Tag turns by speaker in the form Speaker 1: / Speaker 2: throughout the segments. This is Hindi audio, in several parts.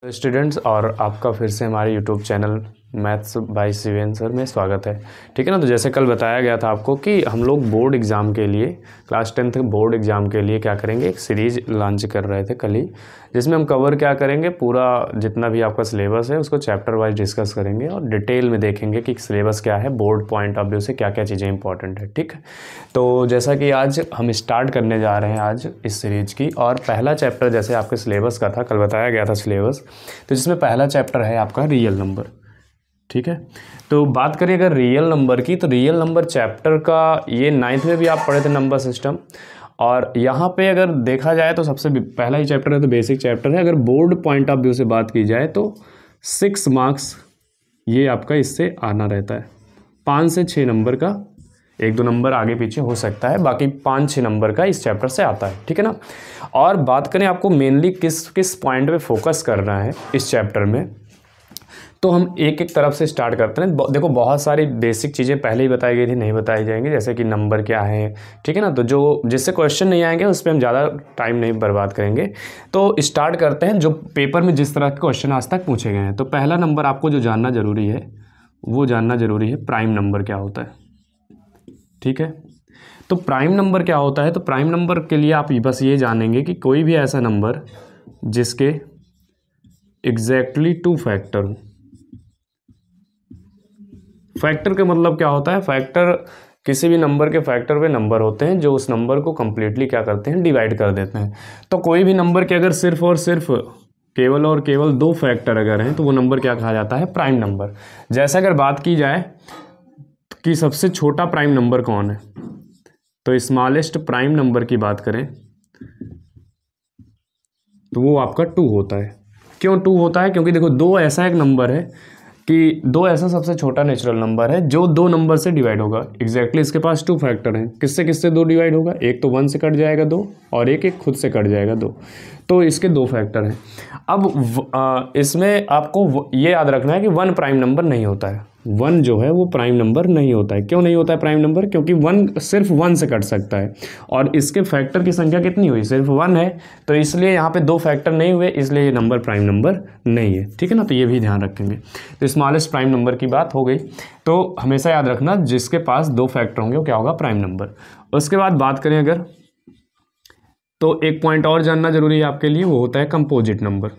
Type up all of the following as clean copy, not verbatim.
Speaker 1: स्टूडेंट्स, और आपका फिर से हमारे YouTube channel maths by Shiven sir में स्वागत है। ठीक है ना। तो जैसे कल बताया गया था आपको कि हम लोग बोर्ड एग्ज़ाम के लिए क्लास 10th बोर्ड एग्ज़ाम के लिए क्या करेंगे, एक सीरीज लॉन्च कर रहे थे कल ही, जिसमें हम कवर क्या करेंगे, पूरा जितना भी आपका सिलेबस है उसको चैप्टर वाइज डिस्कस करेंगे और डिटेल में देखेंगे कि सिलेबस क्या है, बोर्ड पॉइंट ऑफ व्यू से क्या क्या चीज़ें इंपॉर्टेंट है। ठीक है। तो जैसा कि आज हम स्टार्ट करने जा रहे हैं आज इस सीरीज की, और पहला चैप्टर जैसे आपके सिलेबस का था, कल बताया गया था सिलेबस, तो जिसमें पहला चैप्टर है आपका रियल नंबर। ठीक है। तो बात करें अगर रियल नंबर की, तो रियल नंबर चैप्टर का ये 9th में भी आप पढ़े थे, नंबर सिस्टम। और यहाँ पे अगर देखा जाए तो सबसे पहला ही चैप्टर है, तो बेसिक चैप्टर है। अगर बोर्ड पॉइंट ऑफ व्यू से बात की जाए तो 6 मार्क्स ये आपका इससे आना रहता है। 5 से 6 नंबर का, 1-2 नंबर आगे पीछे हो सकता है, बाकी 5-6 नंबर का इस चैप्टर से आता है। ठीक है ना। और बात करें आपको मेनली किस किस पॉइंट पे फोकस करना है इस चैप्टर में, तो हम एक एक तरफ से स्टार्ट करते हैं। देखो, बहुत सारी बेसिक चीज़ें पहले ही बताई गई थी, नहीं बताई जाएंगी, जैसे कि नंबर क्या है। ठीक है ना। तो जो जिससे क्वेश्चन नहीं आएंगे उस पर हम ज़्यादा टाइम नहीं बर्बाद करेंगे। तो स्टार्ट करते हैं जो पेपर में जिस तरह के क्वेश्चन आज तक पूछे गए हैं। तो पहला नंबर आपको जो जानना ज़रूरी है वो जानना ज़रूरी है, प्राइम नंबर क्या होता है। ठीक है। तो प्राइम नंबर क्या होता है, तो प्राइम नंबर के लिए आप बस ये जानेंगे कि कोई भी ऐसा नंबर जिसके एग्जैक्टली 2 फैक्टर हो। फैक्टर का मतलब क्या होता है, फैक्टर किसी भी नंबर के फैक्टर वे नंबर होते हैं जो उस नंबर को कंप्लीटली क्या करते हैं, डिवाइड कर देते हैं। तो कोई भी नंबर के अगर सिर्फ और सिर्फ केवल और केवल 2 फैक्टर अगर हैं तो वो नंबर क्या कहा जाता है, प्राइम नंबर। जैसे अगर बात की जाए कि सबसे छोटा प्राइम नंबर कौन है, तो स्मॉलेस्ट प्राइम नंबर की बात करें तो वो आपका 2 होता है। क्यों 2 होता है, क्योंकि देखो 2 ऐसा एक नंबर है कि 2 ऐसा सबसे छोटा नेचुरल नंबर है जो 2 नंबर से डिवाइड होगा। एग्जैक्टली इसके पास 2 फैक्टर हैं। किससे किससे 2 डिवाइड होगा, एक तो 1 से कट जाएगा 2, और एक एक खुद से कट जाएगा 2, तो इसके 2 फैक्टर हैं। अब इसमें आपको ये याद रखना है कि 1 प्राइम नंबर नहीं होता है। 1 जो है वो प्राइम नंबर नहीं होता है। क्यों नहीं होता है प्राइम नंबर, क्योंकि 1 सिर्फ 1 से कट सकता है, और इसके फैक्टर की संख्या कितनी हुई, सिर्फ 1 है, तो इसलिए यहाँ पे 2 फैक्टर नहीं हुए, इसलिए ये नंबर प्राइम नंबर नहीं है। ठीक है ना। तो ये भी ध्यान रखेंगे। तो स्मॉलेस्ट प्राइम नंबर की बात हो गई, तो हमेशा याद रखना जिसके पास 2 फैक्टर होंगे वो क्या होगा, प्राइम नंबर। उसके बाद बात करें अगर, तो एक पॉइंट और जानना जरूरी है आपके लिए, वो होता है कंपोजिट नंबर।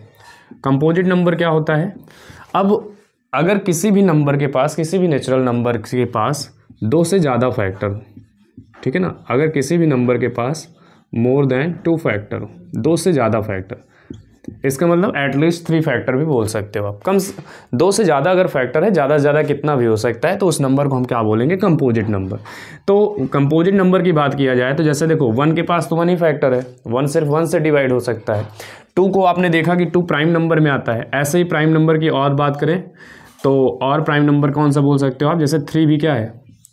Speaker 1: कंपोजिट नंबर क्या होता है, अब अगर किसी भी नंबर के पास, किसी भी नेचुरल नंबर के पास 2 से ज़्यादा फैक्टर, ठीक है ना, अगर किसी भी नंबर के पास मोर देन 2 फैक्टर, 2 से ज़्यादा फैक्टर, इसका मतलब एटलीस्ट 3 फैक्टर भी बोल सकते हो आप। 2 से ज़्यादा अगर फैक्टर है, ज़्यादा से ज़्यादा कितना भी हो सकता है, तो उस नंबर को हम क्या बोलेंगे, कंपोजिट नंबर। तो कंपोजिट नंबर की बात किया जाए तो जैसे देखो 1 के पास तो 1 ही फैक्टर है, 1 सिर्फ 1 से डिवाइड हो सकता है। 2 को आपने देखा कि 2 प्राइम नंबर में आता है। ऐसे ही प्राइम नंबर की और बात करें तो और प्राइम नंबर कौन सा बोल सकते हो आप, जैसे 3 भी क्या है,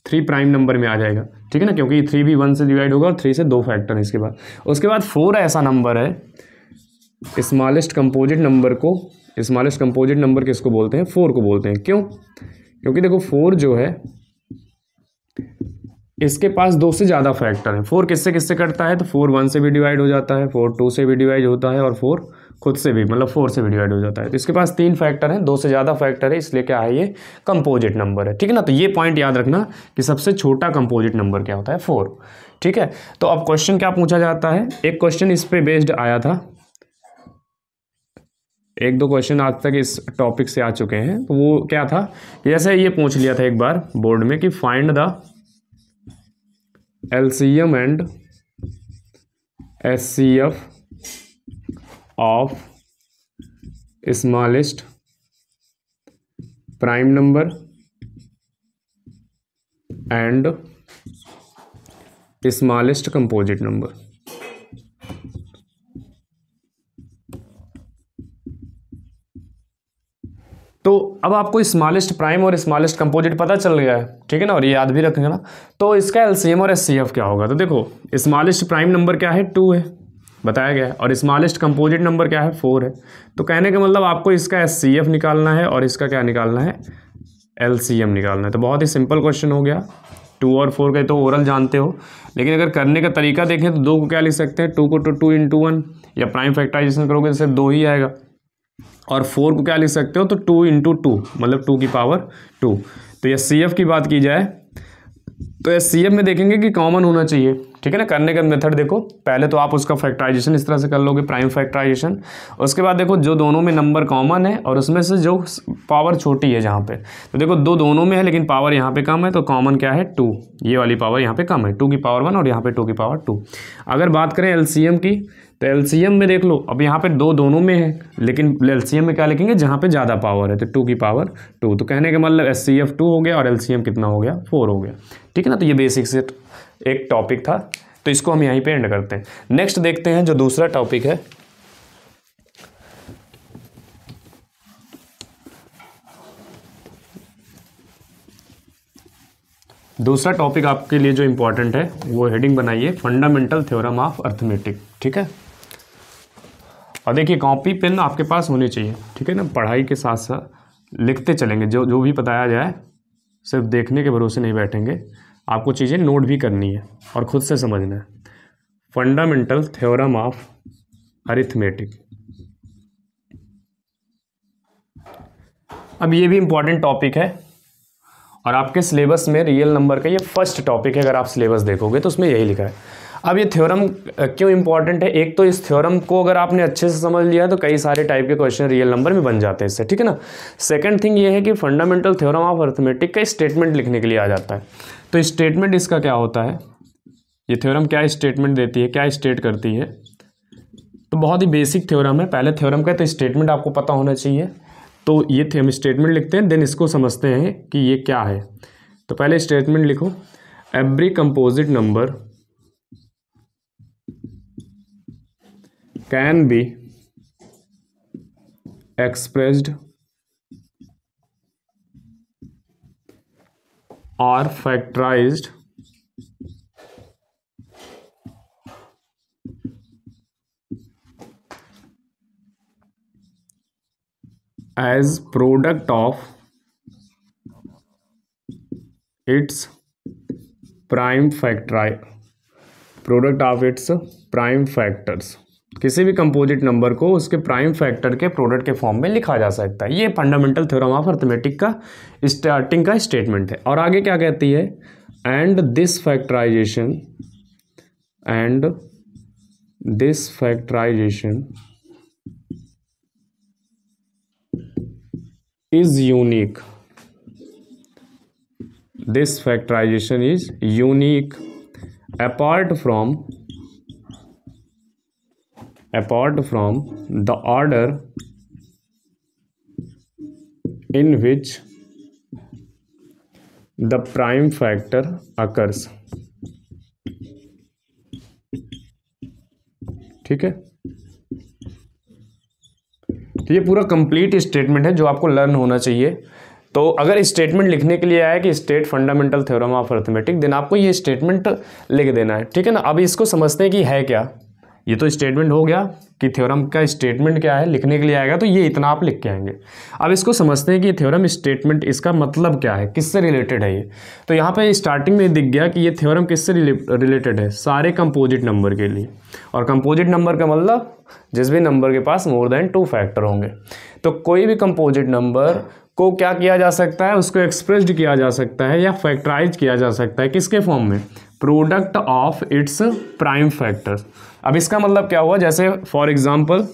Speaker 1: 3 प्राइम नंबर में आ जाएगा। ठीक है ना, क्योंकि 3 भी 1 से डिवाइड होगा और 3 से 2 फैक्टर है इसके बाद। उसके बाद 4 ऐसा नंबर है, स्मॉलेस्ट कंपोजिट नंबर को, स्मॉलेस्ट कंपोजिट नंबर किसको बोलते हैं, 4 को बोलते हैं। क्यों, क्योंकि देखो 4 जो है इसके पास 2 से ज़्यादा फैक्टर है। 4 किससे किससे कटता है, तो 4 1 से भी डिवाइड हो जाता है, 4 2 से भी डिवाइड होता है, और 4 खुद से भी, मतलब 4 से भी डिवाइड हो जाता है। तो इसके पास 3 फैक्टर हैं, 2 से ज़्यादा फैक्टर है, इसलिए क्या है, ये कंपोजिट नंबर है। ठीक है ना। तो ये पॉइंट याद रखना कि सबसे छोटा कंपोजिट नंबर क्या होता है, 4। ठीक है। तो अब क्वेश्चन क्या पूछा जाता है, एक क्वेश्चन इस पे बेस्ड आया था, 1-2 क्वेश्चन आज तक इस टॉपिक से आ चुके हैं। तो वो क्या था, जैसे ये पूछ लिया था एक बार बोर्ड में कि find the LCM and HCF of smallest prime number and smallest composite number. तो अब आपको स्मॉलेस्ट प्राइम और स्मॉलेस्ट कंपोजिट पता चल गया है। ठीक है ना, और ये याद भी रखेंगे ना। तो इसका LCM और HCF क्या होगा, तो देखो स्मॉलेस्ट प्राइम नंबर क्या है, 2 है, बताया गया है, और स्मॉलेस्ट कंपोजिट नंबर क्या है, 4 है। तो कहने का मतलब आपको इसका HCF निकालना है और इसका क्या निकालना है, LCM निकालना है। तो बहुत ही सिंपल क्वेश्चन हो गया। 2 और 4 का तो ओरल जानते हो, लेकिन अगर करने का तरीका देखें तो 2 को क्या लिख सकते हैं, 2 को 2 × 1, या प्राइम फैक्टराइजेशन करोगे तो सिर्फ 2 ही आएगा। और 4 को क्या लिख सकते हो, तो 2 इंटू 2 मतलब 2 की पावर 2। तो एचसीएफ की बात की जाए तो एचसीएफ में देखेंगे कि कॉमन होना चाहिए, ठीक है ना। करने का मेथड देखो, पहले तो आप उसका फैक्टराइजेशन इस तरह से कर लोगे, प्राइम फैक्टराइजेशन। उसके बाद देखो जो दोनों में नंबर कॉमन है और उसमें से जो पावर छोटी है जहाँ पे, तो देखो दोनों में है लेकिन पावर यहाँ पे कम है, तो कॉमन क्या है 2, ये वाली पावर यहाँ पे कम है, 2 की पावर 1 और यहाँ पे 2 की पावर 2। अगर बात करें एलसीएम की, तो एलसीएम में देख लो, अब यहाँ पे दोनों में है लेकिन एलसीएम में क्या लिखेंगे, जहाँ पे ज़्यादा पावर है, तो 2 की पावर 2। तो कहने का मतलब एचसीएफ 2 हो गया और एलसीएम कितना हो गया, 4 हो गया, ठीक है ना। तो ये बेसिक से एक टॉपिक था, तो इसको हम यहीं पे एंड करते हैं। नेक्स्ट देखते हैं जो दूसरा टॉपिक है, दूसरा टॉपिक आपके लिए जो इंपॉर्टेंट है वो हेडिंग बनाइए फंडामेंटल थ्योरम ऑफ अर्थमेटिक, ठीक है। और देखिए कॉपी पेन आपके पास होनी चाहिए, ठीक है ना। पढ़ाई के साथ साथ लिखते चलेंगे, जो भी बताया जाए सिर्फ देखने के भरोसे नहीं बैठेंगे, आपको चीज़ें नोट भी करनी है और ख़ुद से समझना है। फंडामेंटल थ्योरम ऑफ अरिथमेटिक, अब ये भी इम्पॉर्टेंट टॉपिक है और आपके सिलेबस में रियल नंबर का ये फर्स्ट टॉपिक है। अगर आप सिलेबस देखोगे तो उसमें यही लिखा है। अब ये थ्योरम क्यों इंपॉर्टेंट है, एक तो इस थ्योरम को अगर आपने अच्छे से समझ लिया तो कई सारे टाइप के क्वेश्चन रियल नंबर में बन जाते हैं इससे, ठीक है ना। सेकंड थिंग ये है कि फंडामेंटल थ्योरम ऑफ अरिथमेटिक का स्टेटमेंट लिखने के लिए आ जाता है। तो स्टेटमेंट इसका क्या होता है, ये थ्योरम क्या स्टेटमेंट देती है, क्या स्टेट करती है। तो बहुत ही बेसिक थ्योरम है, पहले थ्योरम का तो स्टेटमेंट आपको पता होना चाहिए। तो ये हम स्टेटमेंट लिखते हैं, देन इसको समझते हैं कि ये क्या है। तो पहले स्टेटमेंट लिखो, every composite number can be expressed और factorised as product of its prime factors। किसी भी कंपोजिट नंबर को उसके प्राइम फैक्टर के प्रोडक्ट के फॉर्म में लिखा जा सकता है। ये फंडामेंटल थ्योरम ऑफ अरिथमेटिक का स्टार्टिंग का स्टेटमेंट है। और आगे क्या कहती है, and this factorisation is unique, this factorization is unique apart from the order in which the prime factor occurs, ठीक है। तो ये पूरा कंप्लीट स्टेटमेंट है जो आपको लर्न होना चाहिए। तो अगर स्टेटमेंट लिखने के लिए आया कि state fundamental theorem of arithmetic, then आपको ये स्टेटमेंट लिख देना है, ठीक है ना। अब इसको समझते हैं कि है क्या। ये तो स्टेटमेंट हो गया कि थ्योरम का स्टेटमेंट क्या है, लिखने के लिए आएगा तो ये इतना आप लिख के आएंगे। अब इसको समझते हैं कि ये थ्योरम स्टेटमेंट इसका मतलब क्या है, किससे रिलेटेड है ये। तो यहाँ पे स्टार्टिंग में दिख गया कि ये थ्योरम किससे रिलेटेड है, सारे कंपोजिट नंबर के लिए। और कंपोजिट नंबर का मतलब जिस भी नंबर के पास मोर देन 2 फैक्टर होंगे। तो कोई भी कंपोजिट नंबर को क्या किया जा सकता है, उसको एक्सप्रेस्ड किया जा सकता है या फैक्टराइज किया जा सकता है, किसके फॉर्म में, product of its prime factors. अब इसका मतलब क्या हुआ, जैसे फॉर एग्जांपल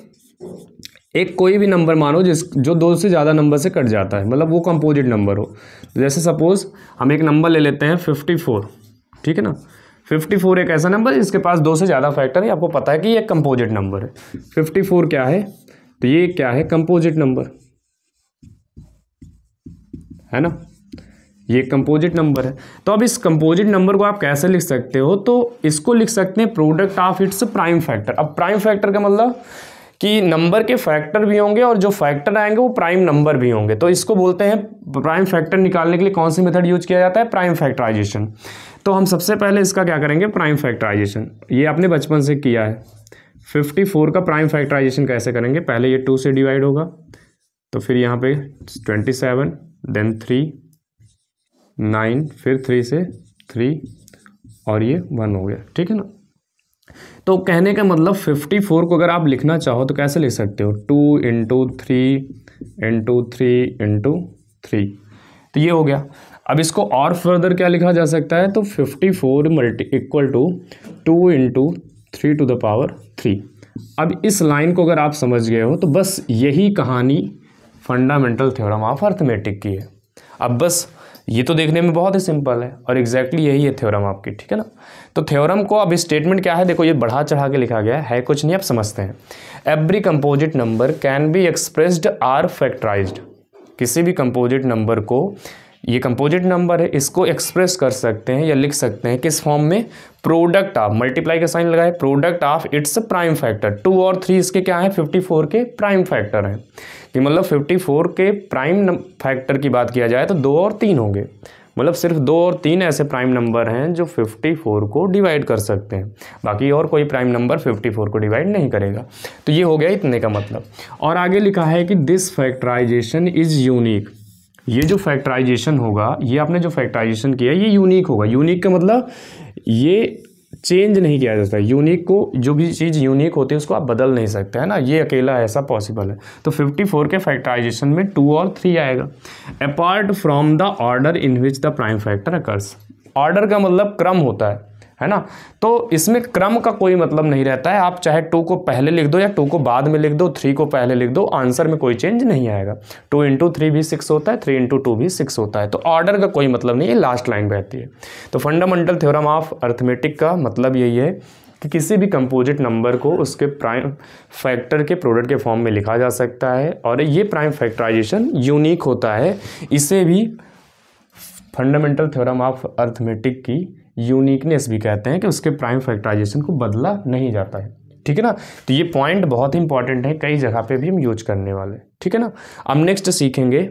Speaker 1: एक कोई भी नंबर मानो जो 2 से ज़्यादा नंबर से कट जाता है, मतलब वो कंपोजिट नंबर हो। जैसे सपोज हम एक नंबर ले लेते हैं 54, ठीक है ना। 54 एक ऐसा नंबर है जिसके पास 2 से ज़्यादा फैक्टर है, आपको पता है कि ये कंपोजिट नंबर है। 54 क्या है, तो ये क्या है, कंपोजिट नंबर है ना, ये कंपोजिट नंबर है। तो अब इस कंपोजिट नंबर को आप कैसे लिख सकते हो, तो इसको लिख सकते हैं product of its prime factor. अब प्राइम फैक्टर का मतलब कि नंबर के फैक्टर भी होंगे और जो फैक्टर आएंगे वो प्राइम नंबर भी होंगे। तो इसको बोलते हैं प्राइम फैक्टर निकालने के लिए कौन सी मेथड यूज किया जाता है, प्राइम फैक्टराइजेशन। तो हम सबसे पहले इसका क्या करेंगे, प्राइम फैक्टराइजेशन। ये आपने बचपन से किया है। 54 का प्राइम फैक्टराइजेशन कैसे करेंगे, पहले ये 2 से डिवाइड होगा, तो फिर यहाँ पे 27, देन 3, 9, फिर 3 से 3 और ये 1 हो गया, ठीक है ना। तो कहने का मतलब 54 को अगर आप लिखना चाहो तो कैसे लिख सकते हो, 2 इंटू 3 इंटू 3 इंटू 3, तो ये हो गया। अब इसको और फर्दर क्या लिखा जा सकता है, तो 54 equal to 2 into 3 to the power 3। अब इस लाइन को अगर आप समझ गए हो तो बस यही कहानी फंडामेंटल थ्योरम ऑफ अर्थमेटिक की है। अब बस ये तो देखने में बहुत ही सिंपल है और एग्जैक्टली यही है थ्योरम आपकी, ठीक है ना। तो थ्योरम को अब स्टेटमेंट क्या है, देखो ये बढ़ा चढ़ा के लिखा गया है कुछ नहीं, आप समझते हैं। Every composite number can be expressed or factorised, किसी भी कंपोजिट नंबर को, ये कंपोजिट नंबर है, इसको एक्सप्रेस कर सकते हैं या लिख सकते हैं किस फॉर्म में, प्रोडक्ट ऑफ, मल्टीप्लाई का साइन लगाए, product of its prime factor. 2 और 3 इसके क्या है, 54 के प्राइम फैक्टर हैं, कि मतलब 54 के प्राइम फैक्टर की बात किया जाए तो 2 और 3 होंगे, मतलब सिर्फ 2 और 3 ऐसे प्राइम नंबर हैं जो 54 को डिवाइड कर सकते हैं, बाकी और कोई प्राइम नंबर 54 को डिवाइड नहीं करेगा। तो ये हो गया इतने का मतलब। और आगे लिखा है कि दिस फैक्टराइजेशन इज यूनिक, ये जो फैक्टराइजेशन होगा, ये आपने जो फैक्टराइजेशन किया ये यूनिक होगा। यूनिक का मतलब ये चेंज नहीं किया जाता है, यूनिक को, जो भी चीज़ यूनिक होती है उसको आप बदल नहीं सकते, है ना, ये अकेला ऐसा पॉसिबल है। तो 54 के फैक्टराइजेशन में 2 और 3 आएगा। Apart from the order in which the prime factor occurs, order का मतलब क्रम होता है ना, तो इसमें क्रम का कोई मतलब नहीं रहता है, आप चाहे 2 को पहले लिख दो या 2 को बाद में लिख दो, 3 को पहले लिख दो, आंसर में कोई चेंज नहीं आएगा। 2 इंटू 3 भी 6 होता है, 3 इंटू 2 भी 6 होता है, तो ऑर्डर का कोई मतलब नहीं है, लास्ट लाइन रहती है। तो फंडामेंटल थ्योरम ऑफ अर्थमेटिक का मतलब यही है कि किसी भी कंपोजिट नंबर को उसके प्राइम फैक्टर के प्रोडक्ट के फॉर्म में लिखा जा सकता है, और ये प्राइम फैक्टराइजेशन यूनिक होता है, इसे भी फंडामेंटल थ्योरम ऑफ अर्थमेटिक की यूनिकनेस भी कहते हैं, कि उसके प्राइम फैक्टराइजेशन को बदला नहीं जाता है, ठीक है ना। तो ये पॉइंट बहुत ही इंपॉर्टेंट है, कई जगह पे भी हम यूज करने वाले, ठीक है ना। अब नेक्स्ट सीखेंगे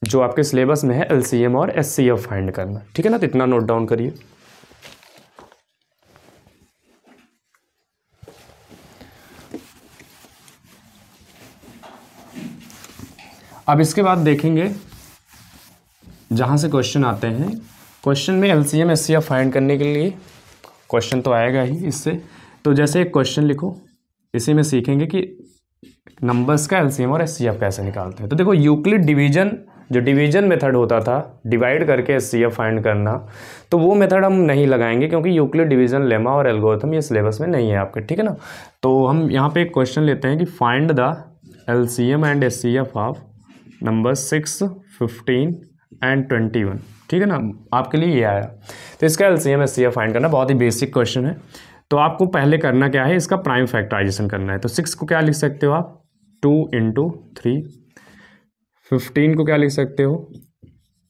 Speaker 1: जो आपके सिलेबस में है एलसीएम और एचसीएफ फाइंड करना, ठीक है ना, तो इतना नोट डाउन करिए। अब इसके बाद देखेंगे जहाँ से क्वेश्चन आते हैं, क्वेश्चन में एलसीएम एचसीएफ फाइंड करने के लिए क्वेश्चन तो आएगा ही इससे। तो जैसे एक क्वेश्चन लिखो, इसी में सीखेंगे कि नंबर्स का एलसीएम और एचसीएफ कैसे निकालते हैं। तो देखो यूक्लिड डिवीजन, जो डिवीजन मेथड होता था डिवाइड करके एचसीएफ फाइंड करना, तो वो मेथड हम नहीं लगाएंगे क्योंकि यूक्लिड डिवीजन लेमा और एल्गोरिथम ये सिलेबस में नहीं है आपके, ठीक है ना। तो हम यहाँ पे एक क्वेश्चन लेते हैं कि find the LCM and HCF of number 6, 15 and 21, ठीक है ना, आपके लिए ये आया। तो इसका एलसीएम एचसीएफ फाइंड करना बहुत ही बेसिक क्वेश्चन है। तो आपको पहले करना क्या है, इसका प्राइम फैक्टराइजेशन करना है। तो 6 को क्या लिख सकते हो आप, 2 इंटू 3, 15 को क्या लिख सकते हो,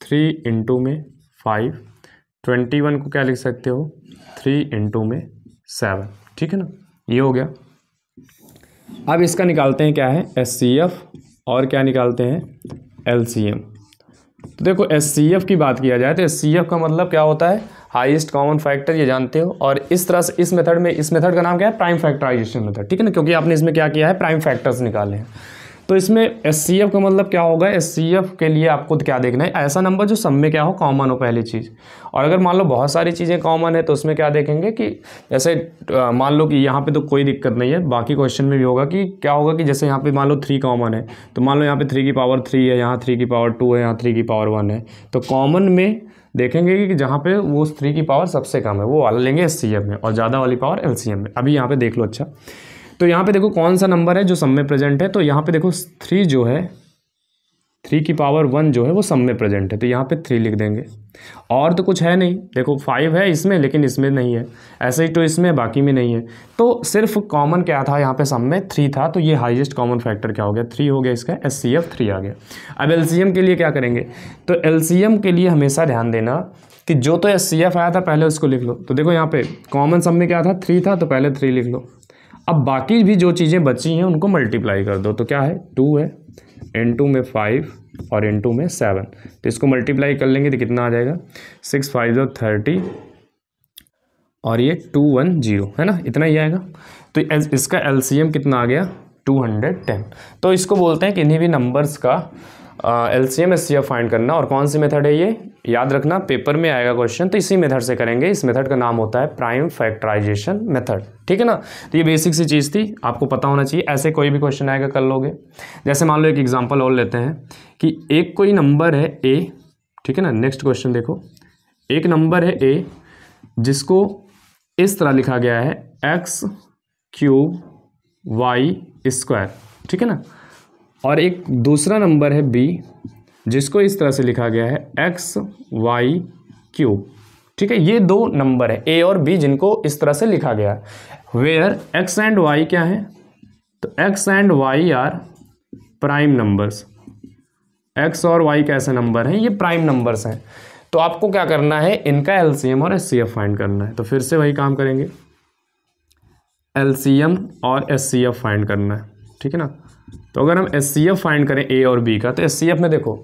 Speaker 1: 3 इंटू में 5, 21 को क्या लिख सकते हो, 3 इंटू में 7, ठीक है ना, ये हो गया। अब इसका निकालते हैं क्या है, एचसीएफ, और क्या निकालते हैं, एलसीएम। तो देखो एचसीएफ की बात किया जाए तो एचसीएफ का मतलब क्या होता है, हाईएस्ट कॉमन फैक्टर, ये जानते हो। और इस तरह से इस मेथड में, इस मेथड का नाम क्या है, प्राइम फैक्टराइजेशन मेथड, ठीक है ना, क्योंकि आपने इसमें क्या किया है, प्राइम फैक्टर्स निकाले हैं। तो इसमें एचसीएफ का मतलब क्या होगा, एचसीएफ के लिए आपको क्या देखना है, ऐसा नंबर जो सब में क्या हो, कॉमन हो पहली चीज़। और अगर मान लो बहुत सारी चीज़ें कॉमन है तो उसमें क्या देखेंगे कि जैसे मान लो कि यहाँ पे तो कोई दिक्कत नहीं है, बाकी क्वेश्चन में भी होगा कि क्या होगा कि जैसे यहाँ पे मान लो 3 कॉमन है, तो मान लो यहाँ पे 3 की पावर 3 है, यहाँ 3 की पावर 2 है, यहाँ 3 की पावर 1 है, तो कॉमन में देखेंगे कि जहाँ पे वो 3 की पावर सबसे कम है वो वाला लेंगे एचसीएफ में, और ज़्यादा वाली पावर एलसीएम में। अभी यहाँ पे देख लो, अच्छा तो यहाँ पे देखो कौन सा नंबर है जो सब में प्रेजेंट है, तो यहाँ पे देखो 3 जो है, 3 की पावर 1 जो है वो सब में प्रेजेंट है, तो यहाँ पे 3 लिख देंगे। और तो कुछ है नहीं, देखो 5 है इसमें लेकिन इसमें नहीं है, ऐसे ही तो इसमें बाकी में नहीं है। तो सिर्फ कॉमन क्या था यहाँ पे, सब में 3 था, तो ये हाईएस्ट कॉमन फैक्टर क्या हो गया, 3 हो गया, इसका एचसीएफ 3 आ गया। अब एलसीएम के लिए क्या करेंगे, तो एलसीएम के लिए हमेशा ध्यान देना कि जो तो एचसीएफ आया था पहले उसको लिख लो। तो देखो यहाँ पे कॉमन सब में क्या था, 3 था, तो पहले 3 लिख लो। अब बाकी भी जो चीज़ें बची हैं उनको मल्टीप्लाई कर दो, तो क्या है, 2 है, इनटू में 5 और इनटू में 7, तो इसको मल्टीप्लाई कर लेंगे तो कितना आ जाएगा, 6 5 30 और ये 210 है ना, इतना ही आएगा। तो इसका एलसीएम कितना आ गया, 210। तो इसको बोलते हैं कि इन्हीं भी नंबर्स का LCM SCF फाइंड करना। और कौन सी मेथड है ये, याद रखना पेपर में आएगा क्वेश्चन, तो इसी मेथड से करेंगे। इस मेथड का नाम होता है प्राइम फैक्टराइजेशन मेथड, ठीक है ना। तो ये बेसिक सी चीज़ थी, आपको पता होना चाहिए। ऐसे कोई भी क्वेश्चन आएगा कर लोगे। जैसे मान लो एक एग्जांपल और लेते हैं कि एक कोई नंबर है A, ठीक है ना। नेक्स्ट क्वेश्चन देखो, एक नंबर है A जिसको इस तरह लिखा गया है x³ y², ठीक है ना। और एक दूसरा नंबर है B जिसको इस तरह से लिखा गया है xy³, ठीक है। ये दो नंबर है A और B जिनको इस तरह से लिखा गया है। वेयर x एंड y क्या है, तो x and y are prime numbers. x और y कैसे नंबर हैं, ये प्राइम नंबर्स हैं। तो आपको क्या करना है, इनका LCM और SCF फाइंड करना है। तो फिर से वही काम करेंगे, LCM और SCF फाइंड करना है, ठीक है ना। तो अगर हम SCF फाइंड करें A और B का, तो SCF में देखो,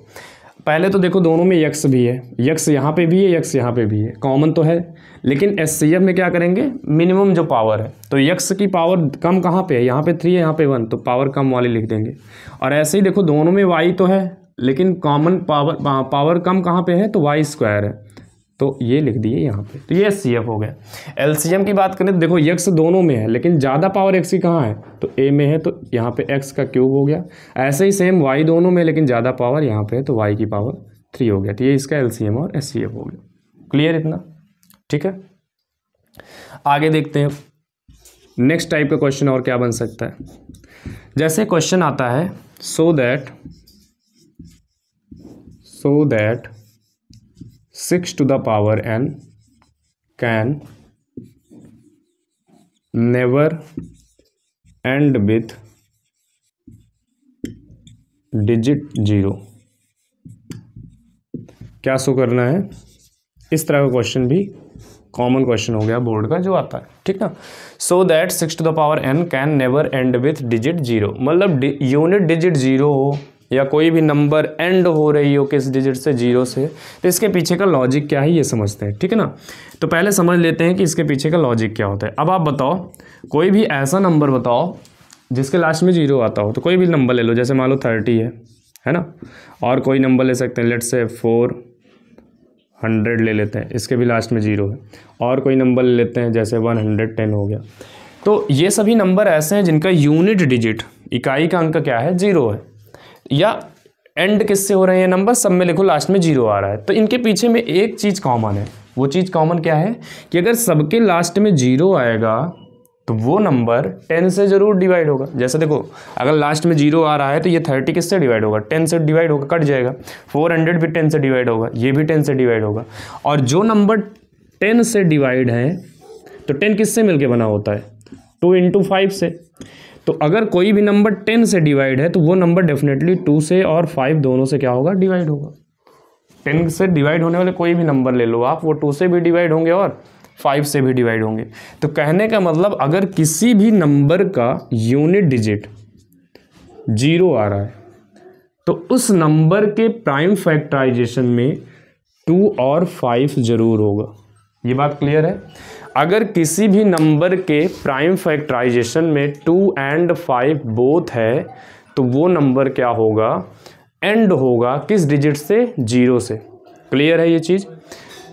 Speaker 1: पहले तो देखो दोनों में x भी है, x यहाँ पे भी है, x यहाँ पे भी है, कॉमन तो है। लेकिन SCF में क्या करेंगे, मिनिमम जो पावर है, तो x की पावर कम कहाँ पे है, यहाँ पे 3 है, यहाँ पे 1, तो पावर कम वाली लिख देंगे। और ऐसे ही देखो दोनों में y तो है, लेकिन कॉमन पावर कम कहाँ पे है, तो y² है, तो ये लिख दिए यहाँ पे। तो ये SCF हो गया। LCM की बात करें तो देखो x दोनों में है, लेकिन ज़्यादा पावर x की कहाँ है, तो A में है, तो यहाँ पे x³ हो गया। ऐसे ही सेम y दोनों में, लेकिन ज़्यादा पावर यहाँ पे है, तो y की पावर 3 हो गया। तो ये इसका LCM और SCF हो गया। क्लियर इतना, ठीक है। आगे देखते हैं नेक्स्ट टाइप का क्वेश्चन और क्या बन सकता है। जैसे क्वेश्चन आता है so that 6⁴n can never end with digit 0। क्या शो करना है, इस तरह का क्वेश्चन भी कॉमन क्वेश्चन हो गया बोर्ड का जो आता है, ठीक ना। So that 6⁴n can never and with digit 0, मतलब यूनिट डिजिट 0 हो या कोई भी नंबर एंड हो रही हो किस डिजिट से, 0 से, तो इसके पीछे का लॉजिक क्या है ये समझते हैं, ठीक है ना। तो पहले समझ लेते हैं कि इसके पीछे का लॉजिक क्या होता है। अब आप बताओ, कोई भी ऐसा नंबर बताओ जिसके लास्ट में 0 आता हो। तो कोई भी नंबर ले लो, जैसे मान लो 30 है ना, और कोई नंबर ले सकते हैं, लेट्स से 400 ले लेते हैं, इसके भी लास्ट में 0 है। और कोई नंबर ले लेते हैं, जैसे 110 हो गया। तो ये सभी नंबर ऐसे हैं जिनका यूनिट डिजिट, इकाई का अंक क्या है, 0 है। या एंड किससे हो रहे हैं नंबर, सब में लिखो लास्ट में 0 आ रहा है। तो इनके पीछे में एक चीज़ कॉमन है। वो चीज़ कॉमन क्या है कि अगर सबके लास्ट में 0 आएगा तो वो नंबर 10 से ज़रूर डिवाइड होगा। जैसे देखो, अगर लास्ट में 0 आ रहा है तो ये 30 किससे डिवाइड होगा, 10 से डिवाइड होगा, कट जाएगा। 400 भी 10 से डिवाइड होगा, ये भी 10 से डिवाइड होगा। और जो नंबर 10 से डिवाइड है, तो 10 किससे मिलके बना होता है, 2 × 5 से। तो अगर कोई भी नंबर 10 से डिवाइड है तो वो नंबर डेफिनेटली 2 से और 5 दोनों से क्या होगा, डिवाइड होगा। 10 से डिवाइड होने वाले कोई भी नंबर ले लो आप, वो 2 से भी डिवाइड होंगे और 5 से भी डिवाइड होंगे। तो कहने का मतलब, अगर किसी भी नंबर का यूनिट डिजिट 0 आ रहा है तो उस नंबर के प्राइम फैक्टराइजेशन में 2 और 5 जरूर होगा। ये बात क्लियर है। अगर किसी भी नंबर के प्राइम फैक्टराइजेशन में 2 और 5 बोथ है तो वो नंबर क्या होगा, एंड होगा किस डिजिट से, 0 से। क्लियर है ये चीज़,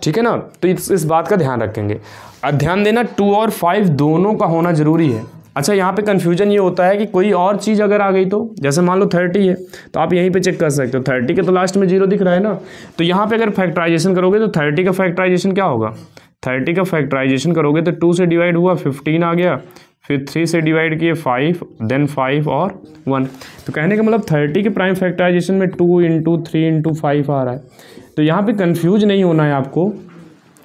Speaker 1: ठीक है ना। तो इस बात का ध्यान रखेंगे। ध्यान देना, 2 और 5 दोनों का होना जरूरी है। अच्छा, यहाँ पे कन्फ्यूजन ये होता है कि कोई और चीज़ अगर आ गई तो, जैसे मान लो 30 है तो आप यहीं पे चेक कर सकते हो, 30 के तो लास्ट में 0 दिख रहा है ना। तो यहाँ पे अगर फैक्टराइजेशन करोगे तो 30 का फैक्टराइजेशन क्या होगा, 30 का फैक्टराइजेशन करोगे तो 2 से डिवाइड हुआ 15 आ गया, फिर 3 से डिवाइड किए 5, देन 5 और 1। तो कहने का मतलब 30 के प्राइम फैक्टराइजेशन में 2 × 3 × 5 आ रहा है। तो यहाँ पे कंफ्यूज नहीं होना है आपको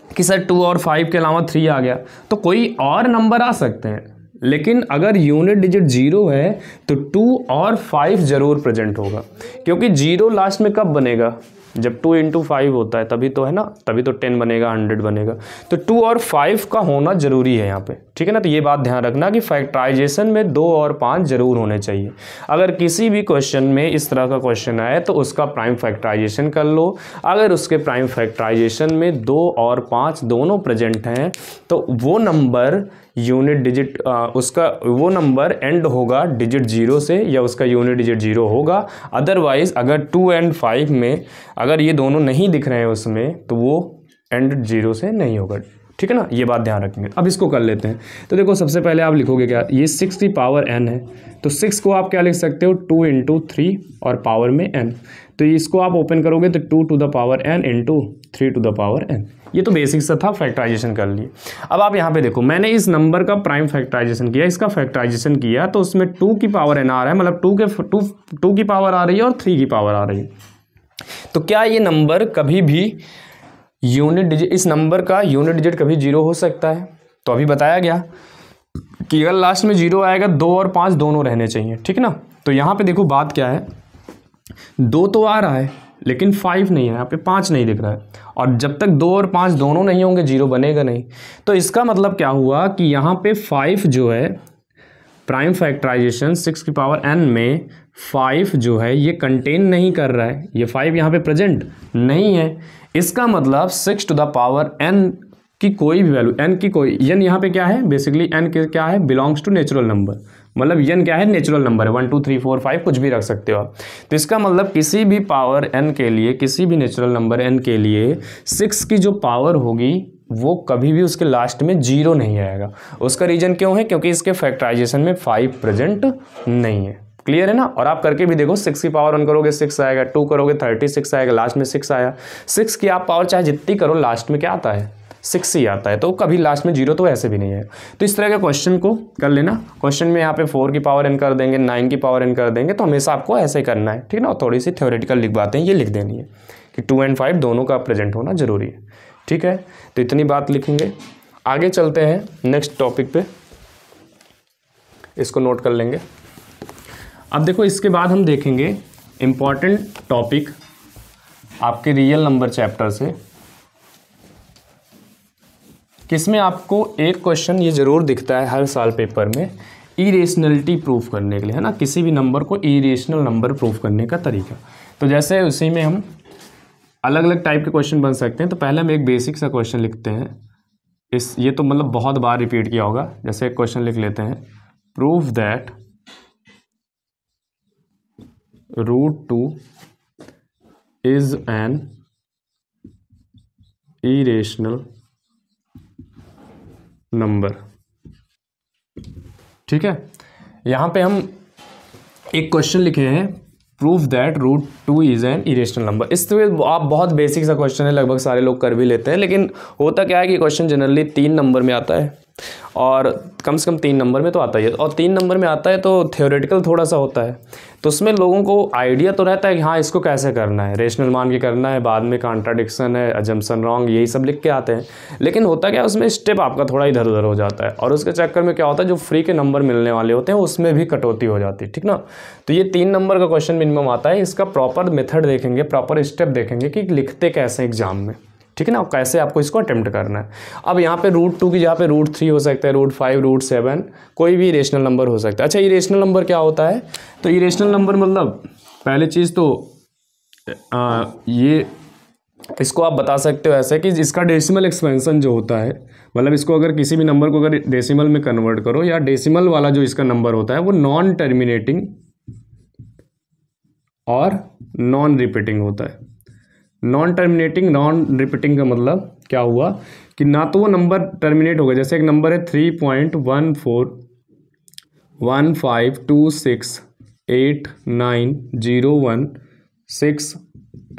Speaker 1: कि सर 2 और 5 के अलावा 3 आ गया, तो कोई और नंबर आ सकते हैं। लेकिन अगर यूनिट डिजिट 0 है तो 2 और 5 जरूर प्रेजेंट होगा, क्योंकि 0 लास्ट में कब बनेगा, जब 2 × 5 होता है तभी तो, है ना, तभी तो 10 बनेगा, 100 बनेगा। तो 2 और 5 का होना जरूरी है यहाँ पे, ठीक है ना। तो ये बात ध्यान रखना कि फैक्टराइजेशन में 2 और 5 जरूर होने चाहिए। अगर किसी भी क्वेश्चन में इस तरह का क्वेश्चन आए तो उसका प्राइम फैक्टराइजेशन कर लो। अगर उसके प्राइम फैक्टराइजेशन में 2 और 5 दोनों प्रेजेंट हैं तो वो नंबर यूनिट डिजिट उसका वो नंबर एंड होगा डिजिट 0 से या उसका यूनिट डिजिट 0 होगा। अदरवाइज अगर 2 एंड 5 में अगर ये दोनों नहीं दिख रहे हैं उसमें तो वो एंड 0 से नहीं होगा, ठीक है ना, ये बात ध्यान रखेंगे। अब इसको कर लेते हैं। तो देखो सबसे पहले आप लिखोगे क्या, ये 6 की पावर n है, तो 6 को आप क्या लिख सकते हो 2 इंटू 3 और पावर में n, तो इसको आप ओपन करोगे तो 2 to the power n into 3 to the power n। ये तो बेसिक सा था, फैक्टराइजेशन कर लिए। अब आप यहाँ पे देखो, मैंने इस नंबर का प्राइम फैक्टराइजेशन किया, इसका फैक्टराइजेशन किया, तो उसमें 2 की पावर n आ रहा है, मतलब 2 की पावर आ रही है और 3 की पावर आ रही है। तो क्या ये नंबर कभी भी यूनिट डिजिट, इस नंबर का यूनिट डिजिट कभी 0 हो सकता है? तो अभी बताया गया कि अगर लास्ट में 0 आएगा 2 और 5 दोनों रहने चाहिए, ठीक है ना। तो यहाँ पे देखो बात क्या है, 2 तो आ रहा है लेकिन 5 नहीं है, यहाँ पे 5 नहीं दिख रहा है, और जब तक 2 और 5 दोनों नहीं होंगे 0 बनेगा नहीं। तो इसका मतलब क्या हुआ कि यहाँ पे 5 जो है प्राइम फैक्टराइजेशन 6 की पावर n में 5 जो है ये कंटेन नहीं कर रहा है, ये 5 यहाँ पे प्रेजेंट नहीं है। इसका मतलब 6 टू द पावर n की कोई भी वैल्यू, n की कोई, n यहाँ पे क्या है बेसिकली, n क्या है, बिलोंग्स टू नेचुरल नंबर, मतलब n क्या है, नेचुरल नंबर है, 1 2 3 4 5 कुछ भी रख सकते हो आप। तो इसका मतलब किसी भी पावर n के लिए, किसी भी नेचुरल नंबर n के लिए 6 की जो पावर होगी वो कभी भी उसके लास्ट में 0 नहीं आएगा। उसका रीजन क्यों है, क्योंकि इसके फैक्टराइजेशन में 5 प्रेजेंट नहीं है। क्लियर है ना। और आप करके भी देखो, 6 की पावर 1 करोगे 6 आएगा, 2 करोगे 36 आएगा, लास्ट में 6 आया। 6 की आप पावर चाहे जितनी करो लास्ट में क्या आता है, 6 ही आता है, तो कभी लास्ट में 0 तो ऐसे भी नहीं है। तो इस तरह के क्वेश्चन को कर लेना। क्वेश्चन में यहाँ पे 4 की पावर n कर देंगे, 9 की पावर n कर देंगे, तो हमेशा आपको ऐसे करना है, ठीक है ना। और थोड़ी सी थ्योरेटिकल लिख बातें ये लिख देनी है कि 2 एंड 5 दोनों का प्रेजेंट होना जरूरी है, ठीक है। तो इतनी बात लिखेंगे, आगे चलते हैं नेक्स्ट टॉपिक पे, इसको नोट कर लेंगे। अब देखो इसके बाद हम देखेंगे इम्पॉर्टेंट टॉपिक आपके रियल नंबर चैप्टर से, किसमें आपको एक क्वेश्चन ये जरूर दिखता है हर साल पेपर में, इरेशनलिटी प्रूफ करने के लिए, है ना, किसी भी नंबर को इरेशनल नंबर प्रूफ करने का तरीका। तो जैसे उसी में हम अलग अलग टाइप के क्वेश्चन बन सकते हैं। तो पहले हम एक बेसिक सा क्वेश्चन लिखते हैं, ये तो मतलब बहुत बार रिपीट किया होगा। जैसे एक क्वेश्चन लिख लेते हैं, proof that √2 is an irrational number, ठीक है। यहां पे हम एक क्वेश्चन लिखे हैं, proof that √2 is an irrational number. इस तरह आप बहुत बेसिक सा क्वेश्चन है, लगभग सारे लोग कर भी लेते हैं, लेकिन होता क्या है कि क्वेश्चन जनरली 3 नंबर में आता है, और कम से कम 3 नंबर में तो आता ही है, और 3 नंबर में आता है तो थ्योरेटिकल थोड़ा सा होता है। तो उसमें लोगों को आइडिया तो रहता है कि हाँ इसको कैसे करना है, रेशनल मान के करना है, बाद में कॉन्ट्राडिक्शन है, अजम्पशन रॉन्ग, यही सब लिख के आते हैं। लेकिन होता क्या है, उसमें स्टेप आपका थोड़ा इधर उधर हो जाता है, और उसके चक्कर में क्या होता है, जो फ्री के नंबर मिलने वाले होते हैं उसमें भी कटौती हो जाती है, ठीक ना। तो ये 3 नंबर का क्वेश्चन मिनिमम आता है। इसका प्रॉपर मेथड देखेंगे, प्रॉपर स्टेप देखेंगे कि लिखते कैसे एग्जाम में, ठीक है ना, कैसे आपको इसको अटेम्प्ट करना है। अब यहाँ पे √2 की जहाँ पे √3 हो सकता है, √5, √7, कोई भी इरेशनल नंबर हो सकता है। अच्छा, इरेशनल नंबर क्या होता है? तो इरेशनल नंबर मतलब पहले चीज़ तो ये इसको आप बता सकते हो ऐसे कि इसका डेसिमल एक्सपेंशन जो होता है, मतलब इसको अगर किसी भी नंबर को अगर डेसिमल में कन्वर्ट करो, या डेसिमल वाला जो इसका नंबर होता है वो नॉन टर्मिनेटिंग और नॉन रिपीटिंग होता है। नॉन टर्मिनेटिंग, नॉन रिपीटिंग का मतलब क्या हुआ कि ना तो वो नंबर टर्मिनेट होगा, जैसे एक नंबर है 3.1415268901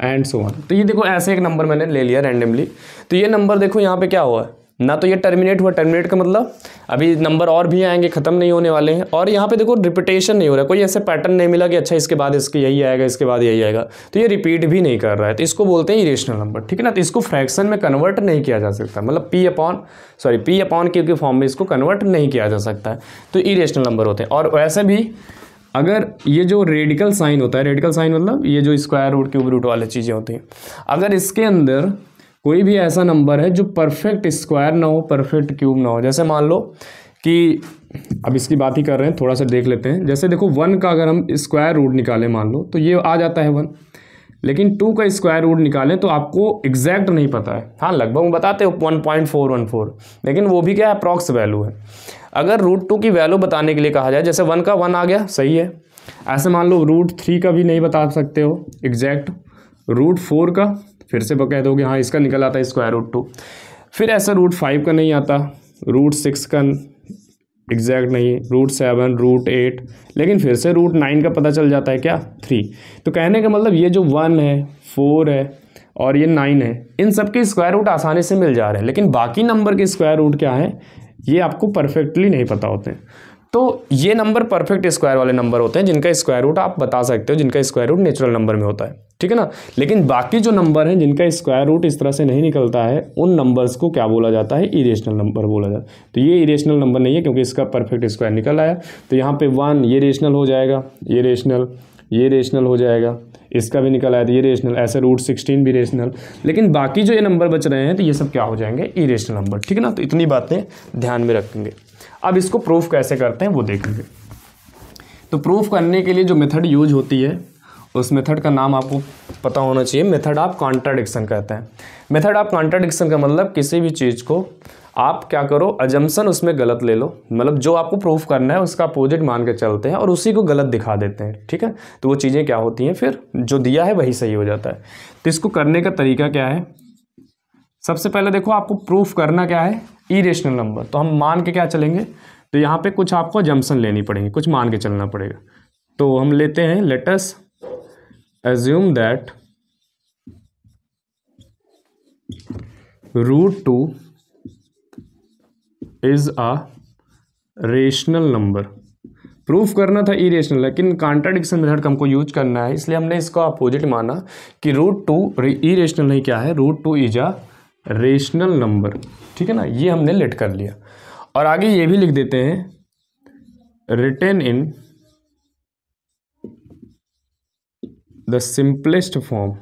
Speaker 1: एंड सो ऑन। तो ये देखो ऐसे एक नंबर मैंने ले लिया रैंडमली। तो ये नंबर देखो यहाँ पे क्या हुआ है, ना तो ये टर्मिनेट हुआ, टर्मिनेट का मतलब अभी नंबर और भी आएंगे, खत्म नहीं होने वाले हैं, और यहाँ पे देखो रिपीटेशन नहीं हो रहा है, कोई ऐसे पैटर्न नहीं मिला कि अच्छा इसके बाद इसके यही आएगा, इसके बाद यही आएगा, तो ये रिपीट भी नहीं कर रहा है। तो इसको बोलते हैं इरेशनल नंबर, ठीक है ना। तो इसको फ्रैक्शन में कन्वर्ट नहीं किया जा सकता, मतलब P अपॉन Q के फॉर्म में इसको कन्वर्ट नहीं किया जा सकता है, तो इरेशनल नंबर होते हैं। और वैसे भी अगर ये जो रेडिकल साइन होता है, रेडिकल साइन मतलब ये जो स्क्वायर रूट क्यूब रूट वाले चीज़ें होती हैं, अगर इसके अंदर कोई भी ऐसा नंबर है जो परफेक्ट स्क्वायर ना हो, परफेक्ट क्यूब ना हो, जैसे मान लो कि अब इसकी बात ही कर रहे हैं, थोड़ा सा देख लेते हैं। जैसे देखो 1 का अगर हम स्क्वायर रूट निकालें मान लो, तो ये आ जाता है 1, लेकिन 2 का स्क्वायर रूट निकालें तो आपको एग्जैक्ट नहीं पता है। हाँ, लगभग बताते हो 1.414, लेकिन वो भी क्या है, अप्रॉक्स वैल्यू है। अगर √2 की वैल्यू बताने के लिए कहा जाए, जैसे 1 का 1 आ गया, सही है। ऐसे मान लो √3 का भी नहीं बता सकते हो एग्जैक्ट, √4 का फिर से कह दोगे हाँ इसका निकल आता है √2, फिर ऐसा √5 का नहीं आता, √6 का एग्जैक्ट नहीं, √7, √8, लेकिन फिर से √9 का पता चल जाता है क्या, 3। तो कहने का मतलब ये जो 1 है, 4 है और ये 9 है, इन सब के स्क्वायर रूट आसानी से मिल जा रहे हैं, लेकिन बाकी नंबर के स्क्वायर रूट क्या है ये आपको परफेक्टली नहीं पता होते हैं। तो ये नंबर परफेक्ट स्क्वायर वाले नंबर होते हैं जिनका स्क्वायर रूट आप बता सकते हो, जिनका स्क्वायर रूट नेचुरल नंबर में होता है, ठीक है ना। लेकिन बाकी जो नंबर हैं जिनका स्क्वायर रूट इस तरह से नहीं निकलता है, उन नंबर्स को क्या बोला जाता है, इरेशनल नंबर बोला जाता है। तो ये इरेशनल नंबर नहीं है क्योंकि इसका परफेक्ट स्क्वायर निकल आया। तो यहाँ पे 1 ये रेशनल हो जाएगा, ये रेशनल हो जाएगा, इसका भी निकल आया तो ये रेशनल, ऐसे √16 भी रेशनल। लेकिन बाकी जो ये नंबर बच रहे हैं तो ये सब क्या हो जाएंगे, इरेशनल नंबर, ठीक है ना। तो इतनी बातें ध्यान में रखेंगे। अब इसको प्रूफ कैसे करते हैं वो देखेंगे। तो प्रूफ करने के लिए जो मेथड यूज होती है उस मेथड का नाम आपको पता होना चाहिए, मेथड ऑफ कॉन्ट्राडिक्शन कहते हैं। मेथड ऑफ कॉन्ट्राडिक्शन का मतलब किसी भी चीज़ को आप क्या करो, अजम्पशन उसमें गलत ले लो, मतलब जो आपको प्रूफ करना है उसका अपोजिट मान के चलते हैं और उसी को गलत दिखा देते हैं, ठीक है। तो वो चीज़ें क्या होती हैं, फिर जो दिया है वही सही हो जाता है। तो इसको करने का तरीका क्या है, सबसे पहले देखो आपको प्रूफ करना क्या है, इरेशनल नंबर। तो हम मान के क्या चलेंगे, तो यहाँ पे कुछ आपको अजम्पशन लेनी पड़ेगी, कुछ मान के चलना पड़ेगा। तो हम लेते हैं, let us assume that √2 is a rational number। Proof करना था इरेशनल, लेकिन कॉन्ट्राडिक्शन मेथड हमको यूज करना है, इसलिए हमने इसका अपोजिट माना कि √2 इरेशनल नहीं, क्या है, √2 इज अ रेशनल नंबर, ठीक है ना। ये हमने लेट कर लिया और आगे ये भी लिख देते हैं, written in the simplest form.